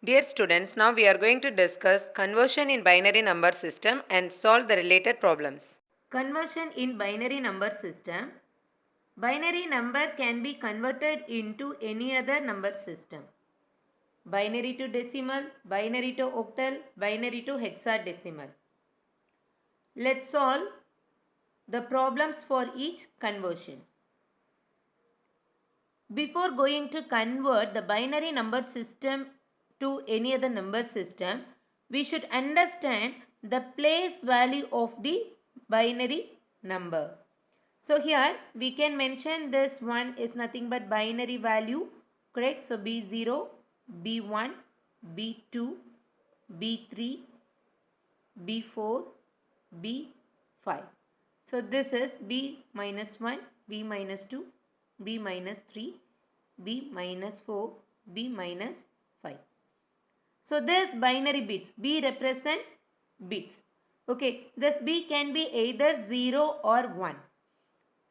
Dear students, now we are going to discuss conversion in binary number system and solve the related problems. Conversion in binary number system. Binary number can be converted into any other number system. Binary to decimal, binary to octal, binary to hexadecimal. Let's solve the problems for each conversion. Before going to convert the binary number system to any other number system, we should understand the place value of the binary number. So here we can mention this one is nothing but binary value, correct? So B0, B1, B2, B3, B4, B5. So this is B minus 1, B minus 2, B minus 3, B minus 4, B minus 5. So this binary bits, B represent bits. Okay, this B can be either 0 or 1.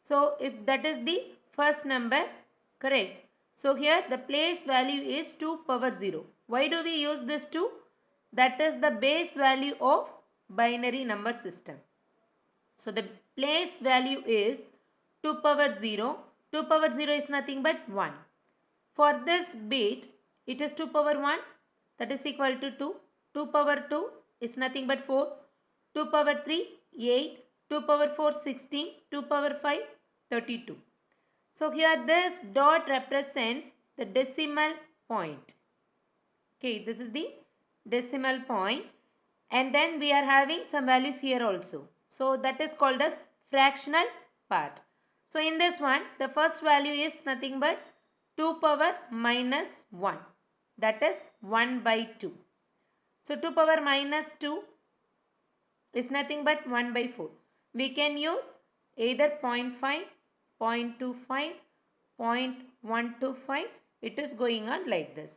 So if that is the first number, correct. So here the place value is 2 power 0. Why do we use this 2? That is the base value of binary number system. So the place value is 2 power 0. 2 power 0 is nothing but 1. For this bit, it is 2 power 1, that is equal to 2. 2 power 2 is nothing but 4. 2 power 3, 8. 2 power 4, 16. 2 power 5, 32. So here this dot represents the decimal point. Okay, this is the decimal point. And then we are having some values here also. So that is called as fractional part. So in this one, the first value is nothing but 2 power minus 1. That is 1 by 2. So 2 power minus 2 is nothing but 1 by 4. We can use either 0.5, 0.25, 0.125. It is going on like this.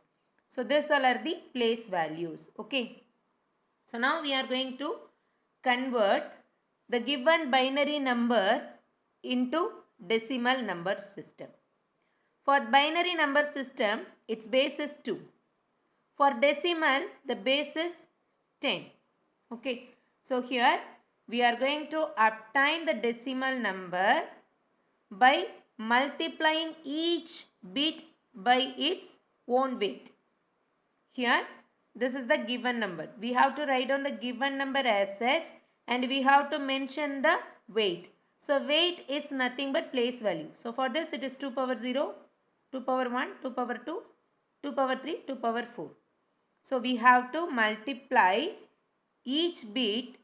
So these all are the place values. Okay. So now we are going to convert the given binary number into decimal number system. For binary number system, its base is 2. For decimal, the base is 10. Okay. So here we are going to obtain the decimal number by multiplying each bit by its own weight. Here this is the given number. We have to write down the given number as such and we have to mention the weight. So weight is nothing but place value. So for this it is 2 power 0, 2 power 1, 2 power 2, 2 power 3, 2 power 4. So we have to multiply each bit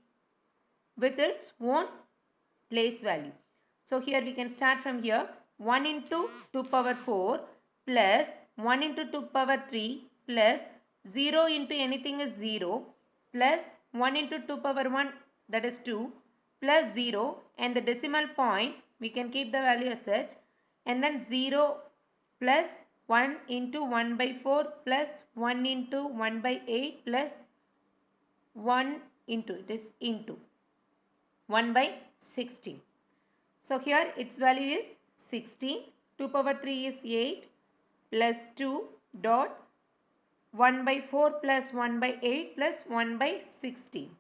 with its own place value. So here we can start from here. 1 into 2 power 4 plus 1 into 2 power 3 plus 0 into anything is 0 plus 1 into 2 power 1 that is 2 plus 0 and the decimal point we can keep the value as such and then 0 plus 1 into 1 by 4 plus 1 into 1 by 8 plus 1 into it is into 1 by 16. So here its value is 16. 2 power 3 is 8 plus 2 dot 1 by 4 plus 1 by 8 plus 1 by 16.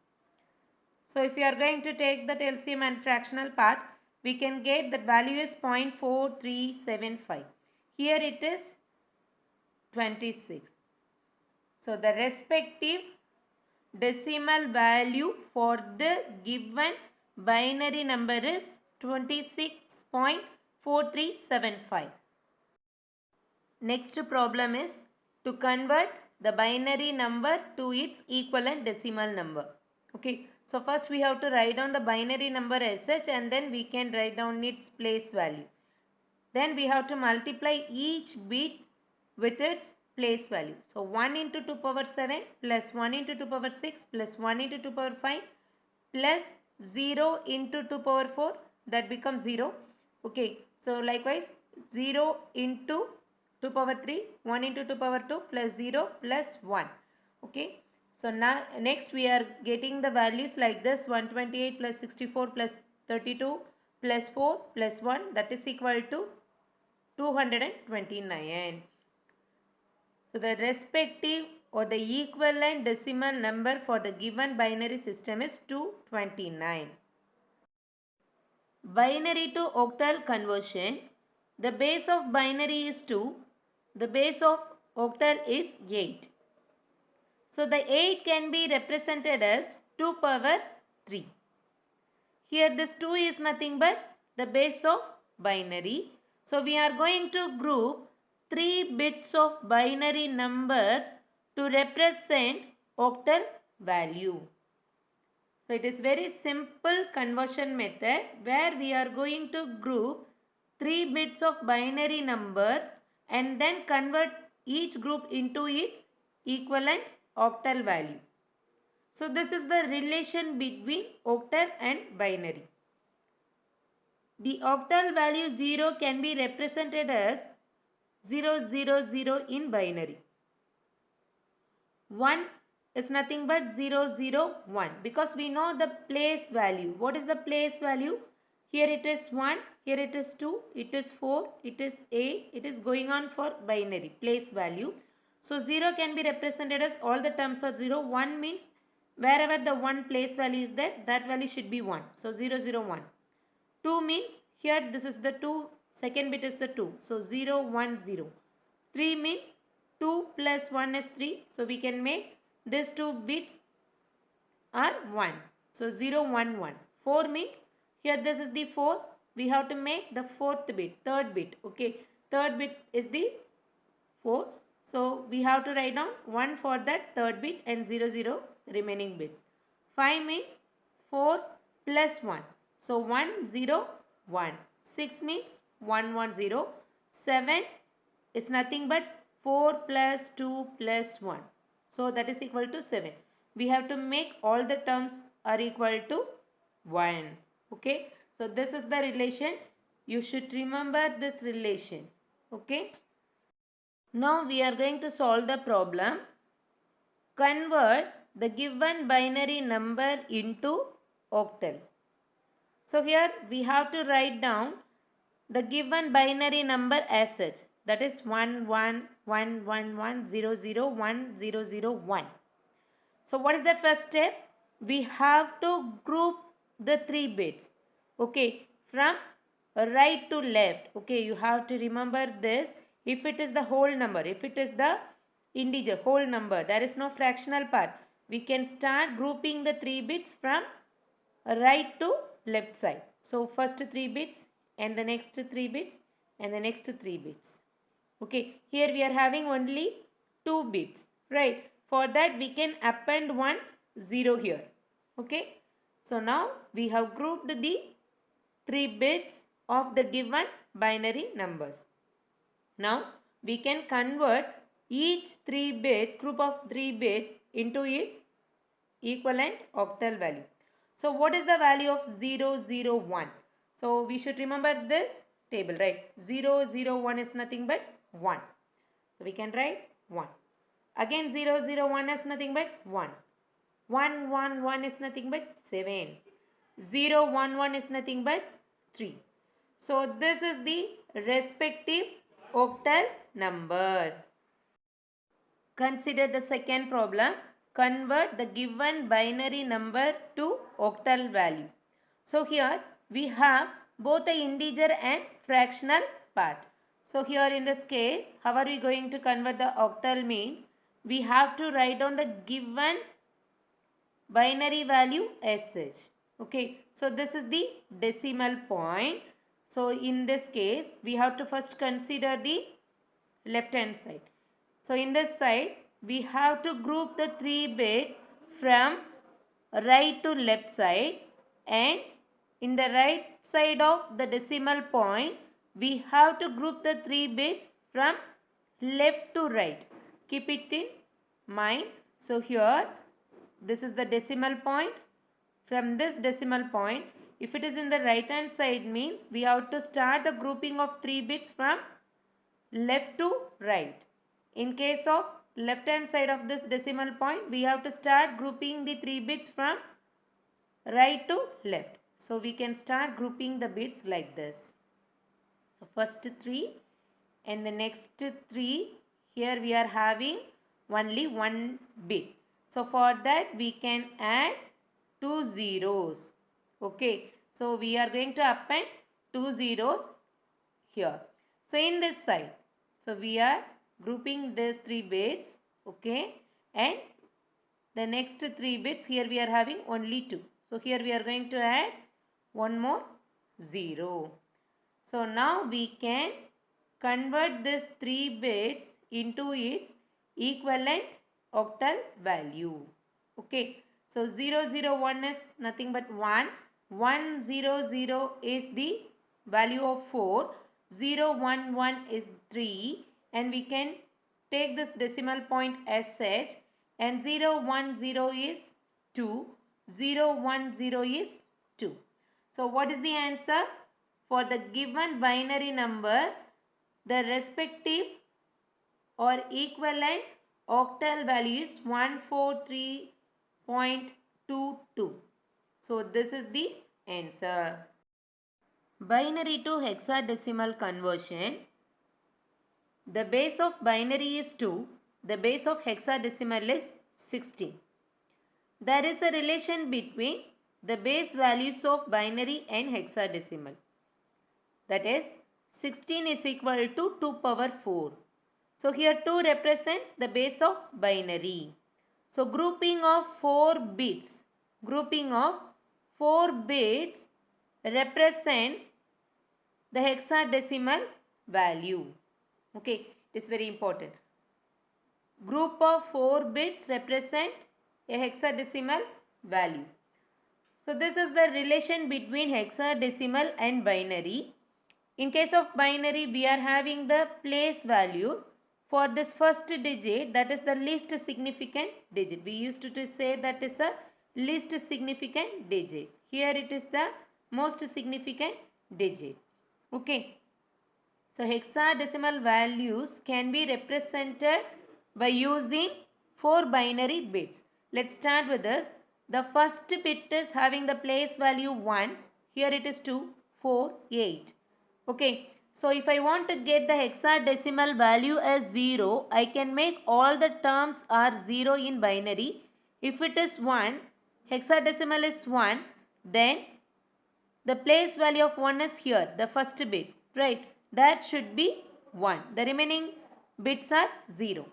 So if you are going to take that LCM and fractional part, we can get that value is 0.4375. Here it is 26. So the respective decimal value for the given binary number is 26.4375. Next problem is to convert the binary number to its equivalent decimal number. Okay, so first we have to write down the binary number as such and then we can write down its place value. Then we have to multiply each bit with its place value. So 1 into 2 power 7 plus 1 into 2 power 6 plus 1 into 2 power 5 plus 0 into 2 power 4 that becomes 0. Okay, so likewise 0 into 2 power 3, 1 into 2 power 2 plus 0 plus 1. Okay, so now next we are getting the values like this 128 plus 64 plus 32 plus 4 plus 1 that is equal to 229. So the respective or the equivalent decimal number for the given binary system is 229. Binary to octal conversion. The base of binary is 2. The base of octal is 8. So the 8 can be represented as 2 power 3. Here this 2 is nothing but the base of binary. So we are going to group 3 bits of binary numbers to represent octal value. So it is very simple conversion method where we are going to group 3 bits of binary numbers and then convert each group into its equivalent octal value. So this is the relation between octal and binary. The octal value 0 can be represented as 000 in binary. 1 is nothing but 001 because we know the place value. What is the place value? Here it is 1, here it is 2, it is 4, it is 8, it is going on for binary place value. So 0 can be represented as all the terms are 0. 1 means wherever the 1 place value is there, that value should be 1. So 001. 2 means here this is the 2, second bit is the 2. So 010. 3 means 2 plus 1 is 3. So we can make these 2 bits are 1. So 011. 4 means here this is the 4. We have to make the fourth bit, third bit. Okay. Third bit is the 4. So we have to write down 1 for that third bit and 00 remaining bits. 5 means 4 plus 1. So 101. 6 means 110. 7 is nothing but 4 plus 2 plus 1. So that is equal to 7. We have to make all the terms are equal to 1. Okay. So this is the relation. You should remember this relation. Okay. Now we are going to solve the problem. Convert the given binary number into octal. So here we have to write down the given binary number as such. That is 1111001001. So what is the first step? We have to group the 3 bits. Okay, from right to left. Okay, you have to remember this. If it is the whole number, if it is the integer, whole number, there is no fractional part. We can start grouping the 3 bits from right to left side. So first 3 bits and the next 3 bits and the next 3 bits. Okay, here we are having only 2 bits, right? For that we can append 1 0 here. Okay, so now we have grouped the 3 bits of the given binary numbers. Now we can convert each 3 bits, group of 3 bits into its equivalent octal value. So what is the value of 001? So we should remember this table, right? 001 is nothing but 1. So we can write 1. Again 001 is nothing but 1. 111 is nothing but 7. 011 is nothing but 3. So this is the respective octal number. Consider the second problem. Convert the given binary number to octal value. So here we have both the integer and fractional part. So here in this case, how are we going to convert the octal means? We have to write down the given binary value as such. Okay, so this is the decimal point. So in this case, we have to first consider the left hand side. So in this side, we have to group the 3 bits from right to left side, and in the right side of the decimal point, we have to group the 3 bits from left to right. Keep it in mind. So here, this is the decimal point. From this decimal point, if it is in the right hand side means we have to start the grouping of 3 bits from left to right. In case of left hand side of this decimal point, we have to start grouping the 3 bits from right to left. So we can start grouping the bits like this. So first 3 and the next 3, here we are having only one bit. So for that we can add two zeros. Okay. So we are going to append two zeros here. So in this side, so we are grouping these three bits. Okay. And the next three bits, here we are having only two. So here we are going to add one more 0. So now we can convert this 3 bits into its equivalent octal value. Okay. So 001 is nothing but 1. 100 is the value of 4. 011 is 3. And we can take this decimal point as such. And 010 is 2. 010 is 2. So what is the answer? For the given binary number, the respective or equivalent octal value is 143.22. So this is the answer. Binary to hexadecimal conversion. The base of binary is 2. The base of hexadecimal is 16. There is a relation between the base values of binary and hexadecimal. That is 16 is equal to 2 power 4. So here 2 represents the base of binary. So grouping of 4 bits represents the hexadecimal value. Okay, it is very important. Group of 4 bits represent a hexadecimal value. So this is the relation between hexadecimal and binary. In case of binary, we are having the place values for this first digit, that is the least significant digit. We used to say that is a least significant digit. Here it is the most significant digit. Okay. So hexadecimal values can be represented by using 4 binary bits. Let's start with this. The first bit is having the place value 1. Here it is 2, 4, 8. Okay. So if I want to get the hexadecimal value as 0, I can make all the terms are 0 in binary. If it is 1, hexadecimal is 1, then the place value of 1 is here, the first bit, right? That should be 1. The remaining bits are 0.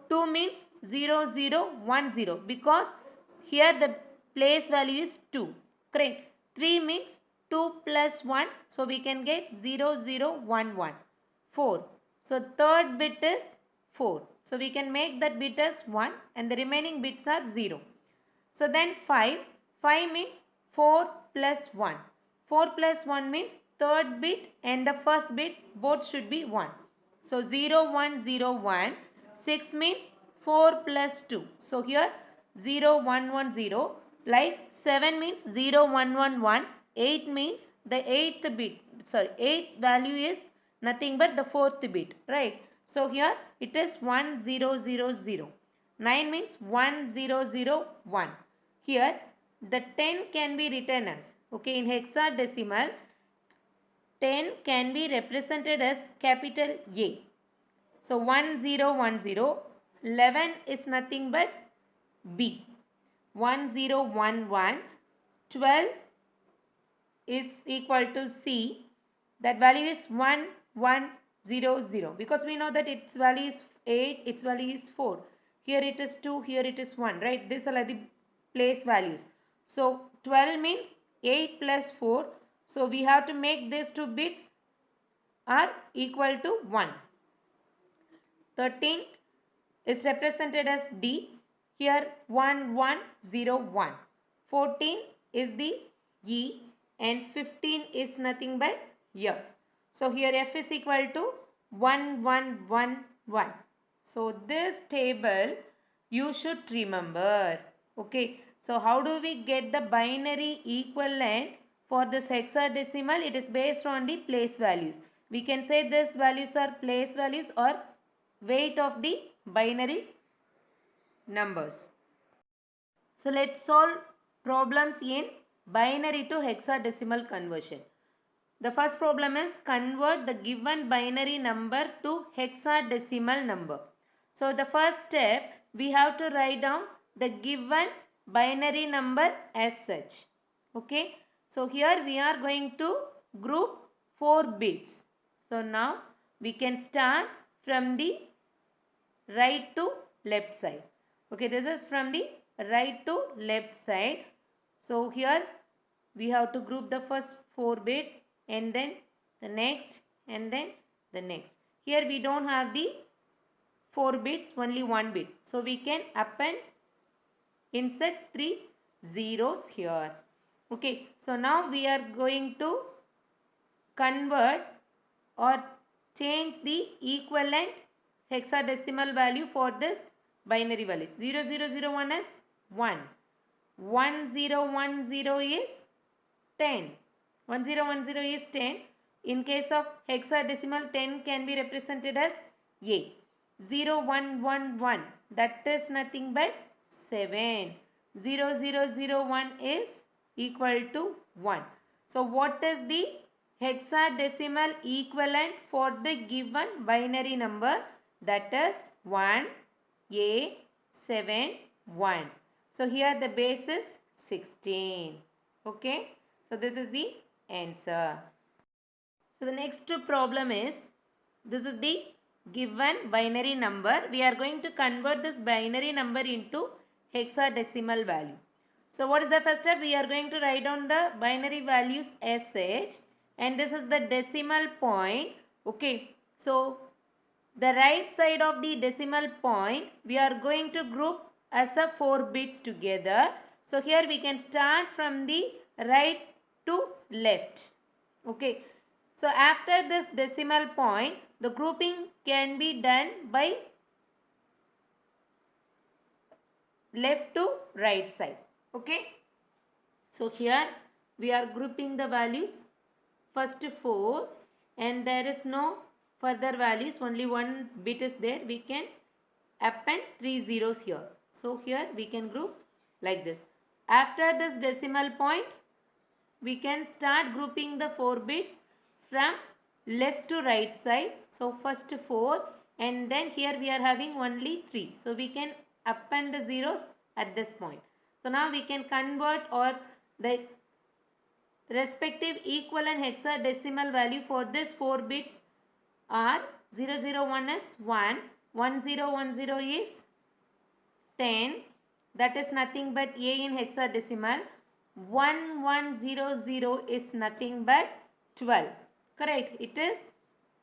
2 means 0, 0, 1, 0 because here the place value is 2. Correct. 3 means 2 plus 1. So we can get 0, 0, 1, 1. 4. So third bit is 4. So we can make that bit as 1 and the remaining bits are 0. So then 5. 5 means 4 plus 1. 4 plus 1 means third bit and the first bit both should be 1. So 0, 1, 0, 1. 6 means 4 plus 2. So here 0, 1, 1, 0. Like 7 means 0, 1, 1, 1. 8 means the 8th value is nothing but the 4th bit. Right. So here it is 1, 0, 0, 0. 9 means 1, 0, 0, 1. Here the 10 can be written as, okay, in hexadecimal 10 can be represented as capital A. So 1010, 11 is nothing but B. 1011, 12 is equal to C. That value is 1100 because we know that its value is 8, its value is 4. Here it is 2, here it is 1, right? These are the place values. So 12 means 8 plus 4. So we have to make these two bits are equal to 1. 13 is represented as D. Here 1101. 14 is the E and 15 is nothing but F. So here F is equal to 1111. So this table you should remember. Okay. So how do we get the binary equivalent for this hexadecimal? It is based on the place values. We can say these values are place values or weight of the binary numbers. So let's solve problems in binary to hexadecimal conversion. The first problem is convert the given binary number to hexadecimal number. So the first step, we have to write down the given binary number as such. Okay. So here we are going to group 4 bits. So now we can start from the right to left side. Okay, this is from the right to left side. So here we have to group the first 4 bits and then the next and then the next. Here we don't have the 4 bits, only 1 bit. So we can append, insert 3 zeros here. Okay, so now we are going to convert or change the equivalent hexadecimal value for this binary values. 0001 is 1. 1010 is 10. 1010 is 10. In case of hexadecimal, 10 can be represented as A. 0111, that is nothing but 7. 0001 is equal to 1. So what is the hexadecimal equivalent for the given binary number? That is 1A71. So here the base is 16. Okay. So this is the answer. So the next problem is, this is the given binary number. We are going to convert this binary number into hexadecimal value. So what is the first step? We are going to write down the binary values as such, and this is the decimal point. Okay. So the right side of the decimal point we are going to group as a 4 bits together. So here we can start from the right to left. Okay. So after this decimal point, the grouping can be done by left to right side. Okay. So here we are grouping the values first 4, and there is no further values, only 1 bit is there. We can append 3 zeros here. So here we can group like this. After this decimal point, we can start grouping the 4 bits from left to right side. So first 4, and then here we are having only 3. So we can append the zeros at this point. So now we can convert, or the respective equivalent hexadecimal value for this 4 bits are 001 is 1, 1010 is 10, that is nothing but A in hexadecimal. 1100 is nothing but 12. Correct? It is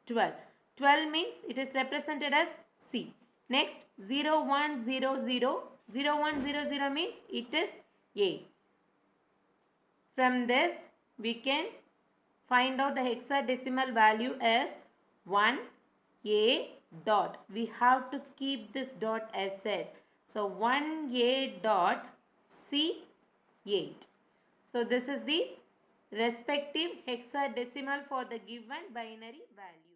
12. 12 means it is represented as C. Next 0100. 0100 means it is A. From this we can find out the hexadecimal value as 1A dot. We have to keep this dot as such. So 1A dot C8. So this is the respective hexadecimal for the given binary value.